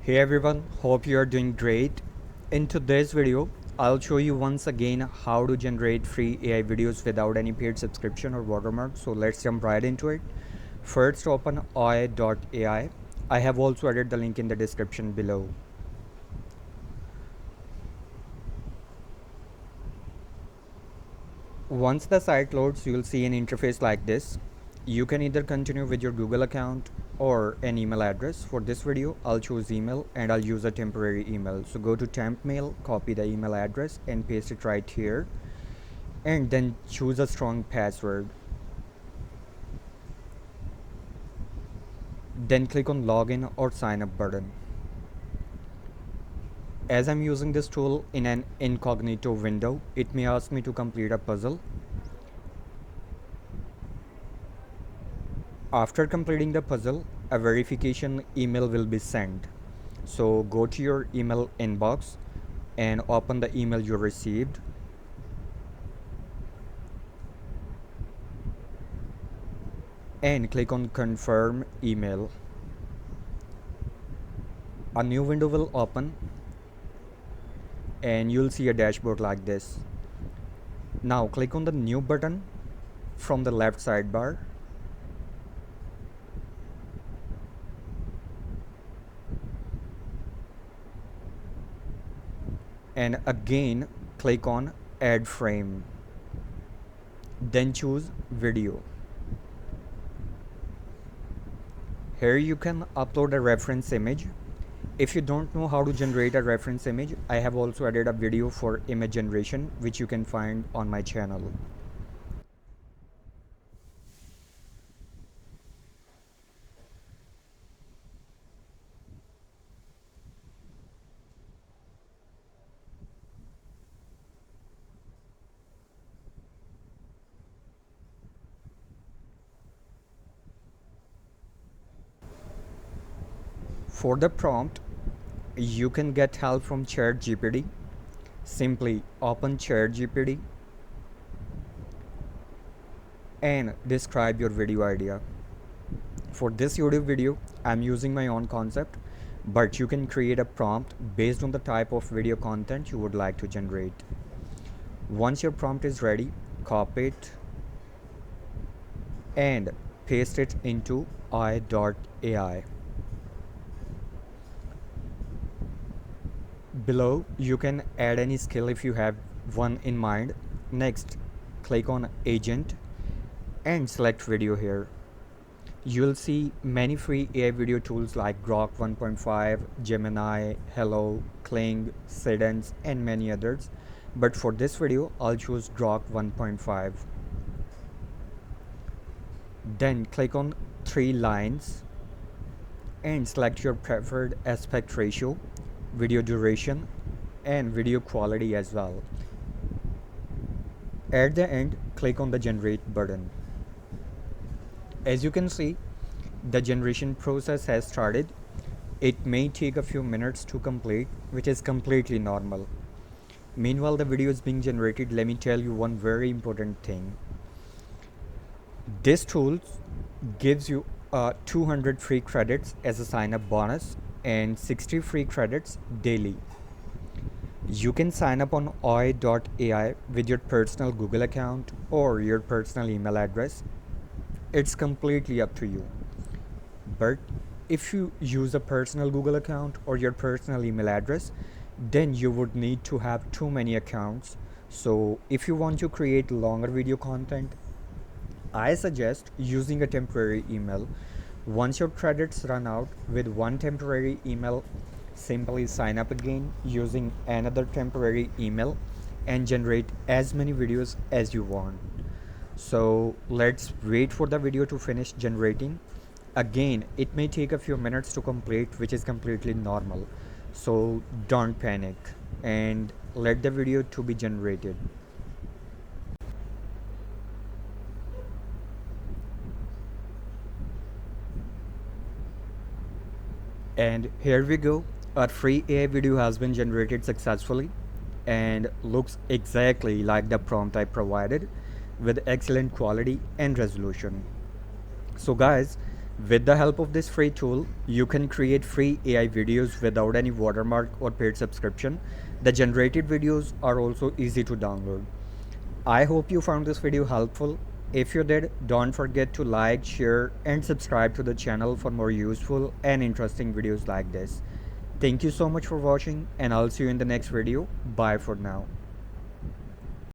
Hey everyone, hope you are doing great. In today's video, I'll show you once again how to generate free AI videos without any paid subscription or watermark. So let's jump right into it. First, open Oiioii.AI. I have also added the link in the description below. Once the site loads, you'll see an interface like this. You can either continue with your Google account or an email address. For this video, I'll choose email and I'll use a temporary email. So go to temp mail, copy the email address and paste it right here. And then choose a strong password. Then click on login or sign up button. As I'm using this tool in an incognito window, it may ask me to complete a puzzle. After completing the puzzle, a verification email will be sent. So go to your email inbox and open the email you received. And click on confirm email. A new window will open and you'll see a dashboard like this. Now click on the new button from the left sidebar. And again click on add frame. Then choose video. Here you can upload a reference image. If you don't know how to generate a reference image, I have also added a video for image generation which you can find on my channel. For the prompt, you can get help from ChatGPT. Simply open ChatGPT and describe your video idea. For this YouTube video, I'm using my own concept, but you can create a prompt based on the type of video content you would like to generate. Once your prompt is ready, copy it and paste it into Oiioii.AI. Below, you can add any skill if you have one in mind. Next, click on agent and select video here. You'll see many free AI video tools like Grok 1.5, Gemini, Hello, Kling, Sedence, and many others. But for this video, I'll choose Grok 1.5. Then click on 3 lines and select your preferred aspect ratio, video duration, and video quality as well. At the end, click on the generate button. As you can see, the generation process has started. It may take a few minutes to complete, which is completely normal. Meanwhile, the video is being generated. Let me tell you one very important thing. This tool gives you 200 free credits as a sign-up bonus and 60 free credits daily. You can sign up on Oiioii.AI with your personal Google account or your personal email address. It's completely up to you. But if you use a personal Google account or your personal email address, then you would need to have too many accounts. So if you want to create longer video content, I suggest using a temporary email. Once your credits run out with one temporary email, simply sign up again using another temporary email and generate as many videos as you want. So let's wait for the video to finish generating. Again, it may take a few minutes to complete, which is completely normal. So don't panic and let the video to be generated. And here we go. A free AI video has been generated successfully and looks exactly like the prompt I provided with excellent quality and resolution. So guys, With the help of this free tool, you can create free AI videos without any watermark or paid subscription. The generated videos are also easy to download. I hope you found this video helpful. If you did, don't forget to like, share, and subscribe to the channel for more useful and interesting videos like this. Thank you so much for watching, and I'll see you in the next video. Bye for now.